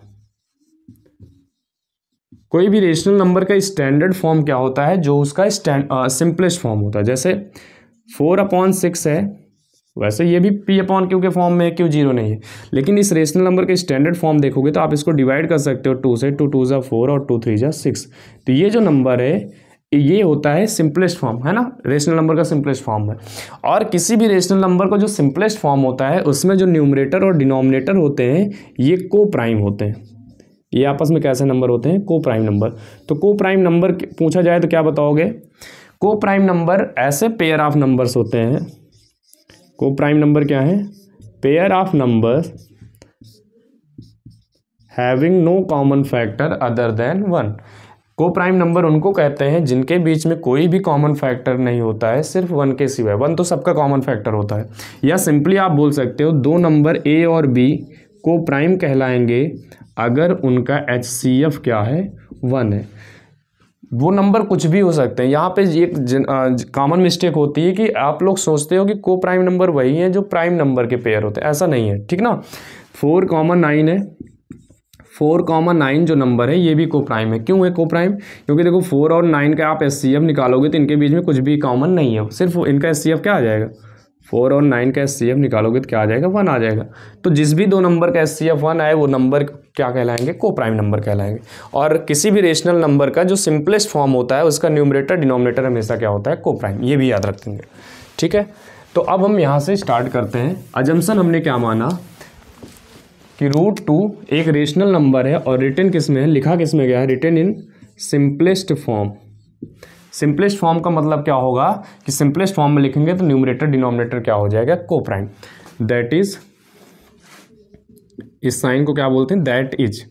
Speaker 1: कोई भी रेशनल नंबर का स्टैंडर्ड फॉर्म क्या होता है, जो उसका सिंपलेस्ट फॉर्म होता है। जैसे 4/6 है, वैसे ये भी P/Q के फॉर्म में है, क्यों 0 नहीं है। लेकिन इस रेशनल नंबर का स्टैंडर्ड फॉर्म देखोगे तो आप इसको डिवाइड कर सकते हो 2 से, 2 2 4 और 2 3 6। तो ये जो नंबर है ये होता है सिंपलेस्ट फॉर्म, है ना, रेशनल नंबर का सिंपलेस्ट फॉर्म है। और किसी भी रेशनल नंबर का जो सिंपलेस्ट फॉर्म होता है उसमें जो न्यूमरेटर और डिनोमिनेटर होते हैं ये को प्राइम होते हैं। ये आपस में कैसे नंबर होते हैं, को प्राइम नंबर। तो को प्राइम नंबर पूछा जाए तो क्या बताओगे, को प्राइम नंबर ऐसे पेयर ऑफ नंबर्स होते हैं। को प्राइम नंबर क्या है, pair of numbers having no common factor other than 1। Coprime number उनको कहते हैं जिनके बीच में कोई भी कॉमन फैक्टर नहीं होता है, सिर्फ 1 के सिवाय। 1 तो सबका कॉमन फैक्टर होता है। या सिंपली आप बोल सकते हो दो नंबर A और B को प्राइम कहलाएंगे अगर उनका HCF क्या है, 1 है। वो नंबर कुछ भी हो सकते हैं। यहाँ पे एक कॉमन मिस्टेक होती है कि आप लोग सोचते हो कि को प्राइम नंबर वही है जो प्राइम नंबर के पेयर होते हैं, ऐसा नहीं है, ठीक ना। 4,9 है, 4,9 जो नंबर है ये भी को प्राइम है। क्यों है को प्राइम, क्योंकि देखो 4 और 9 का आप HCF निकालोगे तो इनके बीच में कुछ भी कॉमन नहीं है, सिर्फ इनका HCF क्या आ जाएगा, 4 और 9 का HCF निकालोगे तो क्या आ जाएगा, 1 आ जाएगा। तो जिस भी दो नंबर का HCF 1 आए वो नंबर क्या कहलाएंगे, को प्राइम नंबर कहलाएंगे। और किसी भी रेशनल नंबर का जो सिंपलेस्ट फॉर्म होता है उसका न्यूमरेटर डिनोमिनेटर हमेशा क्या होता है, को प्राइम। ये भी याद रखेंगे, ठीक है। तो अब हम यहाँ से स्टार्ट करते हैं। अजम्पशन हमने क्या माना कि √2 एक रेशनल नंबर है और रिटन किस में है, लिखा किस में गया है, written in simplest form. Simplest form का मतलब क्या होगा कि सिंपलेस्ट फॉर्म में लिखेंगे तो न्यूमरेटर डिनोमिनेटर क्या हो जाएगा, को प्राइम। दैट इज, इस साइन को क्या बोलते हैं, दैट इज।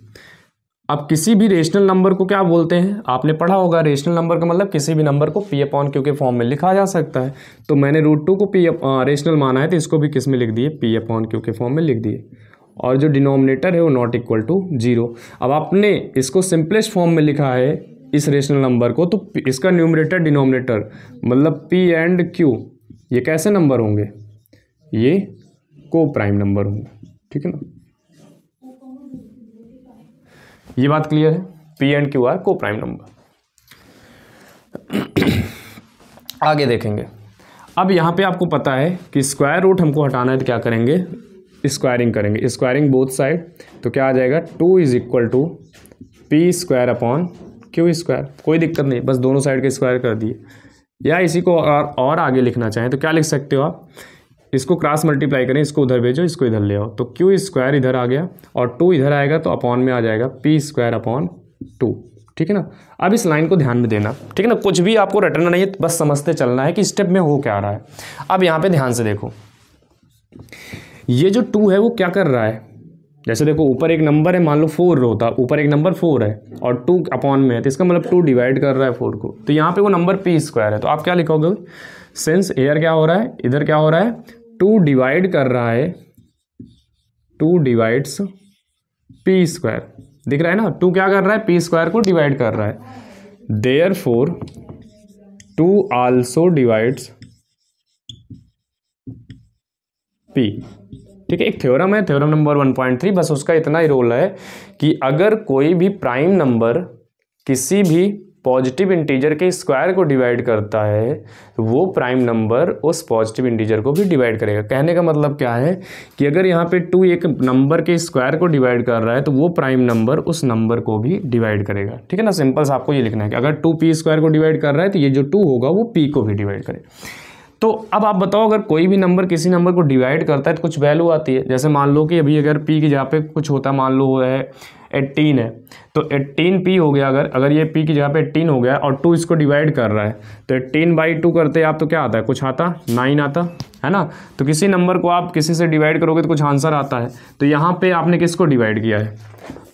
Speaker 1: अब किसी भी रेशनल नंबर को क्या बोलते हैं, आपने पढ़ा होगा, रेशनल नंबर का मतलब किसी भी नंबर को P/Q के फॉर्म में लिखा जा सकता है। तो मैंने √2 को रेशनल माना है तो इसको भी किस में लिख दिए, P/Q के फॉर्म में लिख दिए। और जो डिनोमिनेटर है वो नॉट इक्वल टू 0। अब आपने इसको सिंपलेस्ट फॉर्म में लिखा है इस रेशनल नंबर को, तो इसका न्यूमरेटर डिनोमिनेटर मतलब P/Q ये कैसे नंबर होंगे, ये को प्राइम नंबर होंगे, ठीक है ना। ये बात क्लियर है, P/Q आर को प्राइम नंबर। आगे देखेंगे। अब यहाँ पे आपको पता है कि स्क्वायर रूट हमको हटाना है तो क्या करेंगे, स्क्वायरिंग करेंगे, स्क्वायरिंग बोथ साइड, तो क्या आ जाएगा 2 is equal to p square upon q square. कोई दिक्कत नहीं, बस दोनों साइड के स्क्वायर कर दिए। या इसी को और आगे लिखना चाहें तो क्या लिख सकते हो आप, इसको क्रॉस मल्टीप्लाई करें, इसको उधर भेजो, इसको इधर ले आओ, तो क्यू स्क्वायर इधर आ गया और 2 इधर आएगा तो अपॉन में आ जाएगा पी स्क्वायर अपॉन 2। ठीक है ना। अब इस लाइन को ध्यान में देना, ठीक है ना, कुछ भी आपको रटना नहीं है, बस समझते चलना है कि स्टेप में हो क्या रहा है। अब यहाँ पे ध्यान से देखो, ये जो 2 है वो क्या कर रहा है, जैसे देखो ऊपर एक नंबर है, मान लो 4 होता, ऊपर एक नंबर 4 है और 2 अपॉन में है, तो इसका मतलब 2 डिवाइड कर रहा है 4 को, तो यहाँ पे वो नंबर पी स्क्वायर है। तो आप क्या लिखोगे, सिंस एयर क्या हो रहा है, इधर क्या हो रहा है, 2 डिवाइड कर रहा है, 2 डिवाइड्स पी स्क्वायर, दिख रहा है ना, 2 क्या कर रहा है, पी स्क्वायर को डिवाइड कर रहा है, देयरफॉर 2 आल्सो डिवाइड्स पी। ठीक है, एक थ्योरम है, थ्योरम नंबर 1.3, बस उसका इतना ही रोल है कि अगर कोई भी प्राइम नंबर किसी भी पॉजिटिव इंटीजर के स्क्वायर को डिवाइड करता है तो वो प्राइम नंबर उस पॉजिटिव इंटीजर को भी डिवाइड करेगा। कहने का मतलब क्या है कि अगर यहाँ पे 2 एक नंबर के स्क्वायर को डिवाइड कर रहा है तो वो प्राइम नंबर उस नंबर को भी डिवाइड करेगा। ठीक है ना, सिंपल सा आपको ये लिखना है कि अगर 2 पी स्क्वायर को डिवाइड कर रहा है तो ये जो 2 होगा वो पी को भी डिवाइड करे। तो अब आप बताओ, अगर कोई भी नंबर किसी नंबर को डिवाइड करता है तो कुछ वैल्यू आती है, जैसे मान लो कि अभी अगर p की जगह पे कुछ होता है, मान लो वो है 18 है, तो 18p हो गया, अगर ये p की जगह पे 18 हो गया और 2 इसको डिवाइड कर रहा है, तो 18/2 करते आप तो क्या आता है, कुछ आता, 9 आता है ना। तो किसी नंबर को आप किसी से डिवाइड करोगे तो कुछ आंसर आता है, तो यहाँ पे आपने किसको डिवाइड किया है,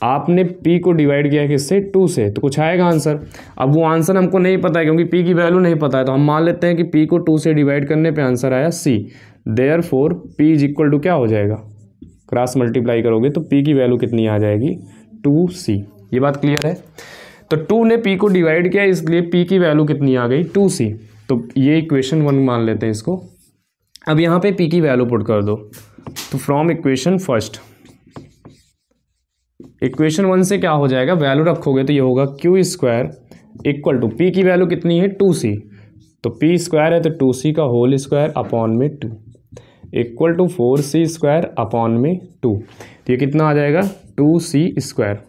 Speaker 1: आपने p को डिवाइड किया है किससे, 2 से, तो कुछ आएगा आंसर। अब वो आंसर हमको नहीं पता है क्योंकि p की वैल्यू नहीं पता है, तो हम मान लेते हैं कि p को 2 से डिवाइड करने पे आंसर आया c, therefore p is equal to क्या हो जाएगा, क्रॉस मल्टीप्लाई करोगे तो p की वैल्यू कितनी आ जाएगी, 2c। ये बात क्लियर है। तो 2 ने p को डिवाइड किया, इसलिए p की वैल्यू कितनी आ गई, 2c। तो ये इक्वेशन 1 मान लेते हैं इसको। अब यहाँ पे p की वैल्यू पुट कर दो, तो फ्रॉम इक्वेशन फर्स्ट, इक्वेशन 1 से क्या हो जाएगा, वैल्यू रखोगे तो ये होगा q square equal to p की वैल्यू कितनी है 2c, तो पी स्क्वायर है तो 2c का होल स्क्वायर अपॉन में 2 equal to 4c square upon में 2, तो ये कितना आ जाएगा 2c स्क्वायर।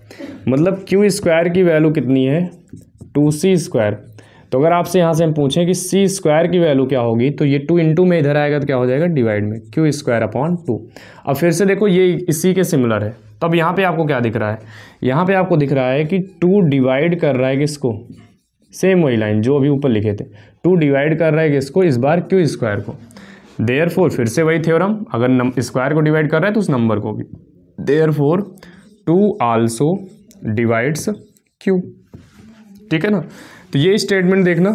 Speaker 1: मतलब क्यू स्क्वायर की वैल्यू कितनी है 2c स्क्वायर। तो अगर आपसे यहाँ से हम पूछें कि c स्क्वायर की वैल्यू क्या होगी, तो ये 2 इंटू में इधर आएगा तो क्या हो जाएगा, डिवाइड में क्यू स्क्वायर अपॉन 2। अब फिर से देखो ये इसी के सिमिलर है, तो अब यहाँ पे आपको क्या दिख रहा है, यहाँ पे आपको दिख रहा है कि 2 डिवाइड कर रहा है किसको, सेम वही लाइन जो अभी ऊपर लिखे थे, 2 डिवाइड कर रहा है किसको, इस बार क्यू स्क्वायर को, देयरफॉर फिर से वही थ्योरम, अगर स्क्वायर को डिवाइड कर रहा है तो उस नंबर को भी, देयरफॉर 2 आल्सो डिवाइड्स क्यू। ठीक है ना, तो ये स्टेटमेंट देखना,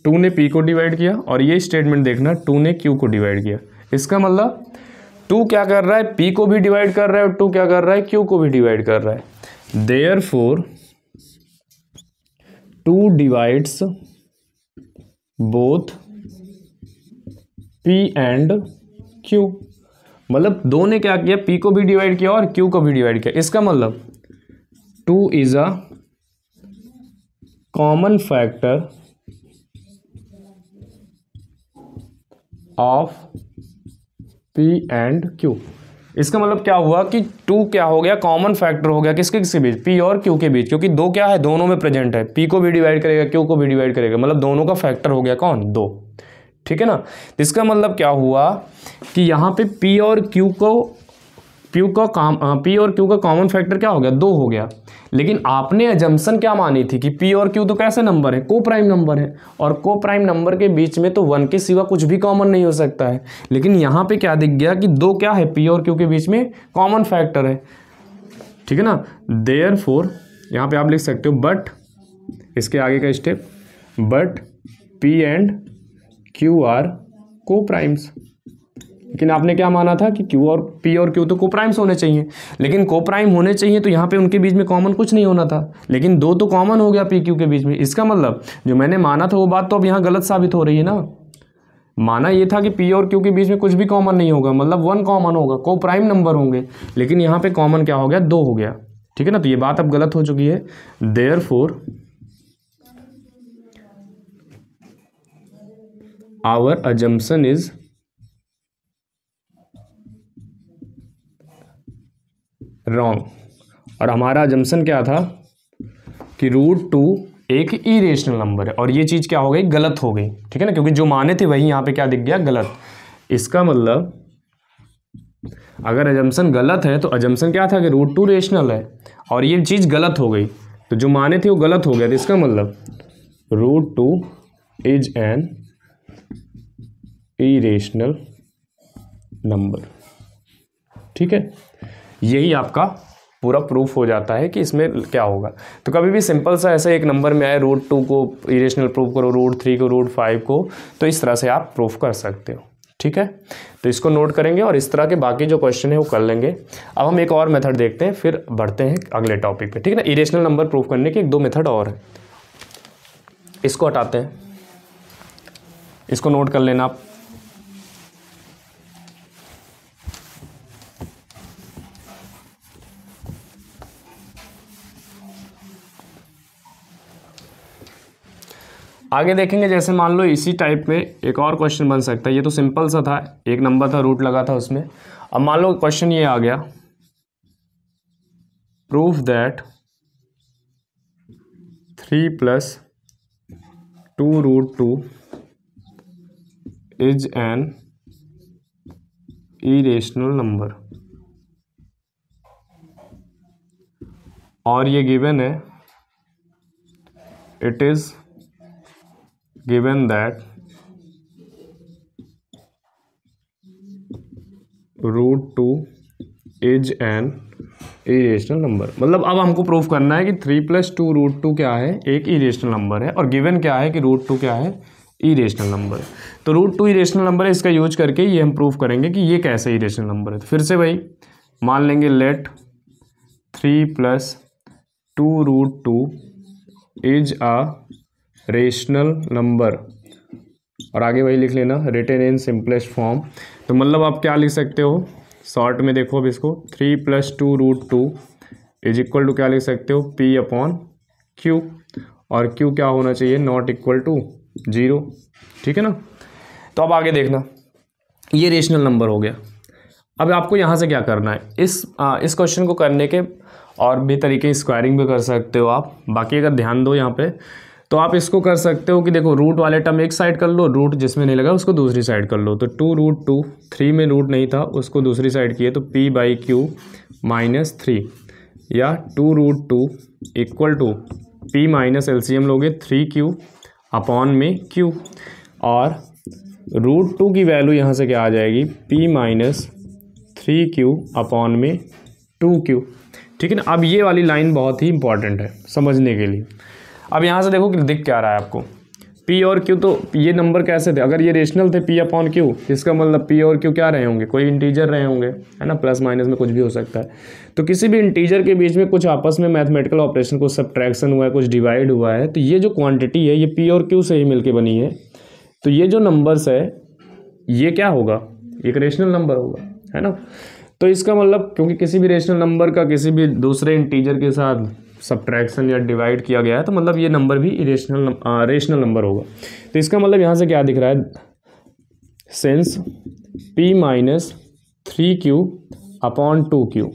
Speaker 1: 2 ने p को डिवाइड किया और ये स्टेटमेंट देखना 2 ने q को डिवाइड किया। इसका मतलब 2 क्या कर रहा है, p को भी डिवाइड कर रहा है और 2 क्या कर रहा है, q को भी डिवाइड कर रहा है। Therefore 2 divides both p and q। मतलब 2 ने क्या किया, p को भी डिवाइड किया और q को भी डिवाइड किया। इसका मतलब 2 is a common factor of p and q। इसका मतलब क्या हुआ कि 2 क्या हो गया, कॉमन फैक्टर हो गया किसके किसके बीच, p और q के बीच, क्योंकि 2 क्या है, दोनों में प्रेजेंट है, p को भी डिवाइड करेगा q को भी डिवाइड करेगा, मतलब दोनों का फैक्टर हो गया कौन, 2। ठीक है ना, तो इसका मतलब क्या हुआ कि यहाँ पे p और q का कॉमन फैक्टर क्या हो गया, 2 हो गया। लेकिन आपने अजम्पशन क्या मानी थी कि p और q तो कैसे नंबर है, को प्राइम नंबर है, और को प्राइम नंबर के बीच में तो 1 के सिवा कुछ भी कॉमन नहीं हो सकता है। लेकिन यहाँ पे क्या दिख गया कि 2 क्या है, p और q के बीच में कॉमन फैक्टर है। ठीक है ना, देयरफॉर यहाँ पे आप लिख सकते हो बट, इसके आगे का step, but p and q are coprimes. लेकिन आपने क्या माना था कि Q और P और Q तो कोप्राइम्स होने चाहिए, लेकिन कोप्राइम होने चाहिए तो यहाँ पे उनके बीच में कॉमन कुछ नहीं होना था, लेकिन 2 तो कॉमन हो गया P Q के बीच में। इसका मतलब जो मैंने माना था वो बात तो अब यहाँ गलत साबित हो रही है ना। माना ये था कि P और Q के बीच में कुछ भी कॉमन नहीं होगा, मतलब 1 कॉमन होगा, कोप्राइम नंबर होंगे, लेकिन यहाँ पे कॉमन क्या हो गया, 2 हो गया। ठीक है ना, तो ये बात अब गलत हो चुकी है। Therefore our assumption is wrong. और हमारा अजम्पशन क्या था कि √2 एक इरेशनल नंबर है, और ये चीज़ क्या हो गई, गलत हो गई, ठीक है ना, क्योंकि जो माने थे वही यहाँ पे क्या दिख गया, गलत। इसका मतलब अगर अजम्पशन गलत है तो अजम्पशन क्या था कि √2 रेशनल है, और ये चीज़ गलत हो गई, तो जो माने थे वो गलत हो गया। तो इसका मतलब √2 इज एन इरेशनल नंबर, ठीक है। यही आपका पूरा प्रूफ हो जाता है कि इसमें क्या होगा। तो कभी भी सिंपल सा ऐसे एक नंबर में आए √2 को इरेशनल प्रूफ करो, √3 को, √5 को, तो इस तरह से आप प्रूफ कर सकते हो, ठीक है। तो इसको नोट करेंगे और इस तरह के बाकी जो क्वेश्चन है वो कर लेंगे। अब हम एक और मेथड देखते हैं, फिर बढ़ते हैं अगले टॉपिक पे, ठीक है ना। इरेशनल नंबर प्रूफ करने के 1-2 मेथड और है, इसको हटाते हैं, इसको नोट कर लेना आप। आगे देखेंगे, जैसे मान लो इसी टाइप में एक और क्वेश्चन बन सकता है। ये तो सिंपल सा था, एक नंबर था, रूट लगा था उसमें। अब मान लो क्वेश्चन ये आ गया, proof that 3 + 2√2 is an irrational number, और ये गिवन है, it is given that √2 is an irrational number। मतलब अब हमको प्रूफ करना है कि 3 + 2√2 क्या है, एक इरेशनल नंबर है, और गिवन क्या है कि √2 क्या है, इरेशनल नंबर। तो √2 इरेशनल नंबर है, इसका यूज करके ये हम प्रूफ करेंगे कि ये कैसे इरेशनल नंबर है। तो फिर से भाई मान लेंगे let 3 + 2√2 is a rational number, और आगे वही लिख लेना, रिटन इन सिंपलेस्ट फॉर्म। तो मतलब आप क्या लिख सकते हो शॉर्ट में, देखो अब इसको 3 + 2√2 इज इक्वल टू क्या लिख सकते हो, P/Q, और Q क्या होना चाहिए, नॉट इक्वल टू 0, ठीक है ना। तो अब आगे देखना, ये रेशनल नंबर हो गया। अब आपको यहाँ से क्या करना है, इस क्वेश्चन को करने के और भी तरीके, स्क्वायरिंग भी कर सकते हो आप। बाकी अगर ध्यान दो यहाँ पे, तो आप इसको कर सकते हो कि देखो रूट वाले टर्म एक साइड कर लो, रूट जिसमें नहीं लगा उसको दूसरी साइड कर लो। तो 2√2, 3 में रूट नहीं था उसको दूसरी साइड किए, तो P/Q - 3, या 2√2 इक्वल टू P - LCM लोगे 3Q अपॉन में Q, और √2 की वैल्यू यहाँ से क्या आ जाएगी, P - 3Q अपॉन में 2Q, ठीक है ना। अब ये वाली लाइन बहुत ही इंपॉर्टेंट है समझने के लिए। अब यहाँ से देखो कि दिख क्या रहा है आपको, P और Q, तो ये नंबर कैसे थे, अगर ये रेशनल थे P/Q, इसका मतलब P और Q क्या रहे होंगे, कोई इंटीजर रहे होंगे, है ना, प्लस माइनस में कुछ भी हो सकता है। तो किसी भी इंटीजर के बीच में कुछ आपस में मैथमेटिकल ऑपरेशन, कुछ सब्ट्रैक्शन हुआ है, कुछ डिवाइड हुआ है, तो ये जो क्वांटिटी है ये P और Q से ही मिलके बनी है। तो ये जो नंबर्स है ये क्या होगा, एक रेशनल नंबर होगा, है ना। तो इसका मतलब क्योंकि किसी भी रेशनल नंबर का किसी भी दूसरे इंटीजर के साथ सब्ट्रैक्शन या डिवाइड किया गया है, तो मतलब ये नंबर भी रेशनल नंबर होगा। तो इसका मतलब यहाँ से क्या दिख रहा है, since P - 3Q upon 2Q,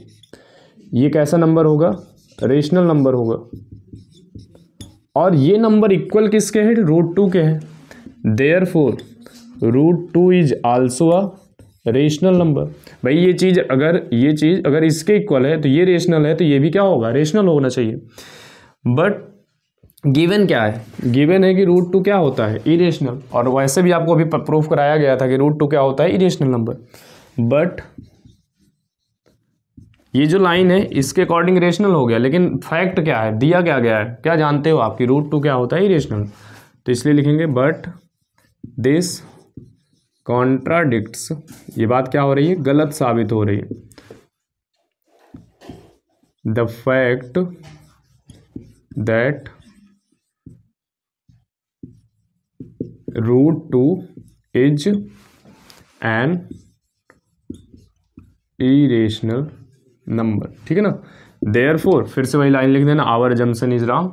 Speaker 1: ये कैसा नंबर होगा, रेशनल नंबर होगा। और ये नंबर इक्वल किसके हैं, √2 के हैं, therefore √2 is also a rational number. भाई ये चीज़ अगर इसके इक्वल है तो ये रेशनल है, तो ये भी क्या होगा, रेशनल होना चाहिए। बट गिवन क्या है, गिवन है कि √2 क्या होता है, इरेशनल, और वैसे भी आपको अभी प्रूफ कराया गया था कि √2 क्या होता है, इरेशनल नंबर। बट ये जो लाइन है इसके अकॉर्डिंग रेशनल हो गया, लेकिन फैक्ट क्या है, दिया क्या गया है, क्या जानते हो आप कि √2 क्या होता है, इरेशनल। तो इसलिए लिखेंगे बट दिस कॉन्ट्राडिक्ट्स, ये बात क्या हो रही है, गलत साबित हो रही है, the fact that √2 is an irrational number, ठीक है ना। देयरफॉर फिर से वही लाइन लिख देना, our assumption is wrong,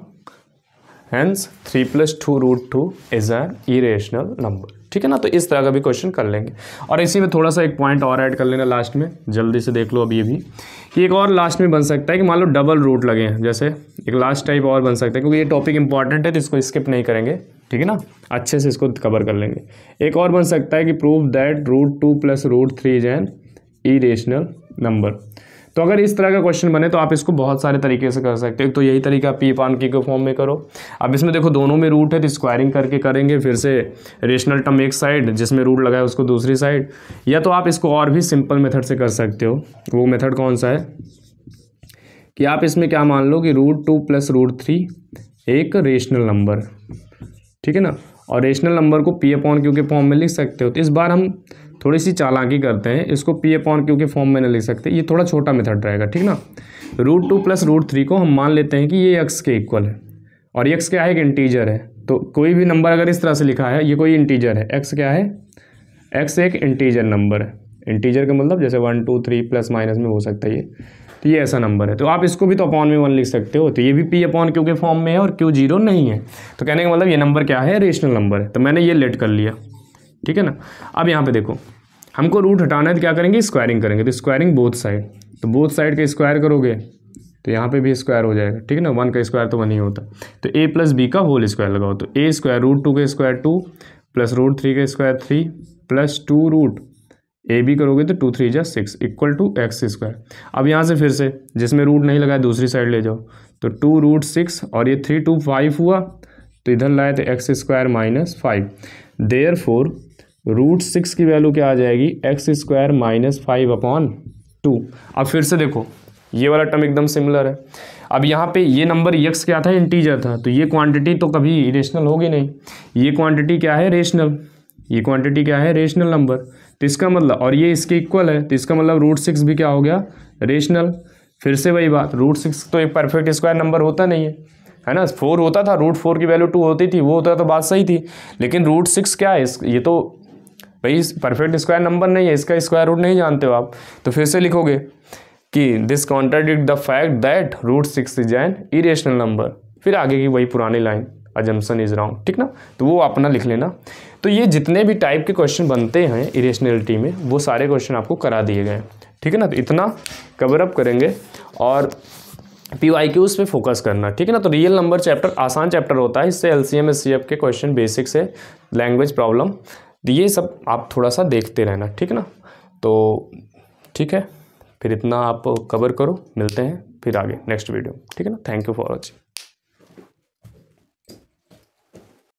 Speaker 1: hence 3 + 2√2 is an irrational number. ठीक है ना। तो इस तरह का भी क्वेश्चन कर लेंगे। और इसी में थोड़ा सा एक पॉइंट और ऐड कर लेना लास्ट में, जल्दी से देख लो अब ये भी, कि एक और लास्ट में बन सकता है कि मान लो डबल रूट लगे हैं, जैसे एक लास्ट टाइप और बन सकता है, क्योंकि ये टॉपिक इंपॉर्टेंट है तो इसको स्किप नहीं करेंगे, ठीक है ना, अच्छे से इसको कवर कर लेंगे। एक और बन सकता है कि prove that √2 + √3 is an irrational number. तो अगर इस तरह का क्वेश्चन बने तो आप इसको बहुत सारे तरीके से कर सकते हो। एक तो यही तरीका P/Q के फॉर्म में करो। अब इसमें देखो दोनों में रूट है तो स्क्वायरिंग करके करेंगे, फिर से रेशनल टर्म एक साइड, जिसमें रूट लगा है उसको दूसरी साइड। या तो आप इसको और भी सिंपल मेथड से कर सकते हो। वो मेथड कौन सा है कि आप इसमें क्या मान लो कि √2 + √3 एक रेशनल नंबर, ठीक है ना, और रेशनल नंबर को P/Q के फॉर्म में लिख सकते हो। तो इस बार हम थोड़ी सी चालाकी करते हैं, इसको P/Q के फॉर्म में नहीं लिख सकते, ये थोड़ा छोटा मेथड रहेगा, ठीक ना। √2 + √3 को हम मान लेते हैं कि ये x के इक्वल है, और x क्या है, एक इंटीजर है। तो कोई भी नंबर अगर इस तरह से लिखा है, ये कोई इंटीजर है, x क्या है, x एक इंटीजर नंबर है। इंटीजर का मतलब जैसे 1 2 3 प्लस माइनस में हो सकता है ये, तो ये ऐसा नंबर है। तो आप इसको भी तो अपॉन में 1 लिख सकते हो, तो ये भी P/Q के फॉर्म में है और Q 0 नहीं है। तो कहने का मतलब ये नंबर क्या है, रेशनल नंबर है। तो मैंने ये लेट कर लिया, ठीक है ना। अब यहाँ पे देखो हमको रूट हटाना है तो क्या करेंगे, स्क्वायरिंग करेंगे। तो स्क्वायरिंग बोथ साइड, तो बोथ साइड का स्क्वायर करोगे तो यहाँ पे भी स्क्वायर हो जाएगा, ठीक है ना। 1 का स्क्वायर तो 1 ही होता। तो a + b का होल स्क्वायर लगाओ, तो a स्क्वायर √2 का स्क्वायर 2 + √3 का स्क्वायर 3 + 2 रूट ए बी करोगे तो 2 3 = 6 = x²। अब यहाँ से फिर से जिसमें रूट नहीं लगाया दूसरी साइड ले जाओ, तो 2 √6 और ये 3 2 5 हुआ, तो इधर लाए तो x² - 5। देयरफॉर √6 की वैल्यू क्या आ जाएगी, x² - 5/2। अब फिर से देखो ये वाला टर्म एकदम सिमिलर है। अब यहाँ पे ये नंबर x क्या था, इंटीजर था, तो ये क्वांटिटी तो कभी इरेशनल होगी नहीं। ये क्वांटिटी क्या है, रेशनल, ये क्वांटिटी क्या है, रेशनल नंबर। तो इसका मतलब, और ये इसके इक्वल है, तो इसका मतलब √6 भी क्या हो गया, रेशनल। फिर से वही बात, √6 तो एक परफेक्ट स्क्वायर नंबर होता नहीं है ना। 4 होता था, √4 की वैल्यू 2 होती थी, वो होता तो बात सही थी। लेकिन √6 क्या है, ये तो भाई परफेक्ट स्क्वायर नंबर नहीं है, इसका स्क्वायर रूट नहीं जानते हो आप। तो फिर से लिखोगे कि this contradict the fact that √6 is an irrational number. फिर आगे की वही पुरानी लाइन, अजम्पशन इज रॉन्ग, ठीक ना। तो वो अपना लिख लेना। तो ये जितने भी टाइप के क्वेश्चन बनते हैं इरेशनलिटी में, वो सारे क्वेश्चन आपको करा दिए गए हैं, ठीक है ना। तो इतना कवर अप करेंगे और PYQs पे फोकस करना, ठीक है ना। तो रियल नंबर चैप्टर आसान चैप्टर होता है, इससे LCM SCF के क्वेश्चन बेसिक से लैंग्वेज प्रॉब्लम, ये सब आप थोड़ा सा देखते रहना, ठीक है ना। तो ठीक है, फिर इतना आप कवर करो, मिलते हैं फिर आगे नेक्स्ट वीडियो, ठीक है ना। Thank you for watching.